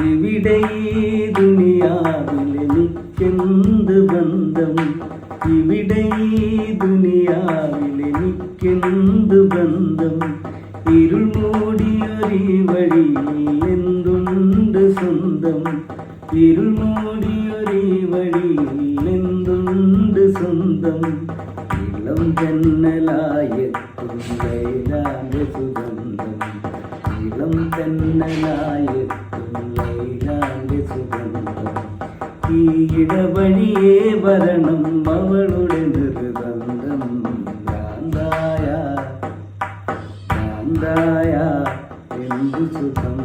ഇവിടെ ഈ ദുനിയാവിലെനിക്കെന്ത് ബന്ധം, ഇവിടെ ഈ ദുനിയാവിലെനിക്കെന്ത് ബന്ധം. ഇരുൾ മൂടിയൊരു വഴിയിൽ എന്തുണ്ട് സ്വന്തം, ഇരുൾ മൂടിയൊരു വഴിയിൽ എന്തുണ്ട് സ്വന്തം. ഇളം തെന്നലായെത്തും ലൈലാന്റെ സുഗന്ധം, ഇളം തെന്നലായെത്തും ലൈലാന്റെ സുഗന്ധം. ഈ ഇടവഴിയേ വരണം അവളുടെ നിർബന്ധം. ഭ്രാന്തായ ഭ്രാന്തായ എന്തു സുഖം.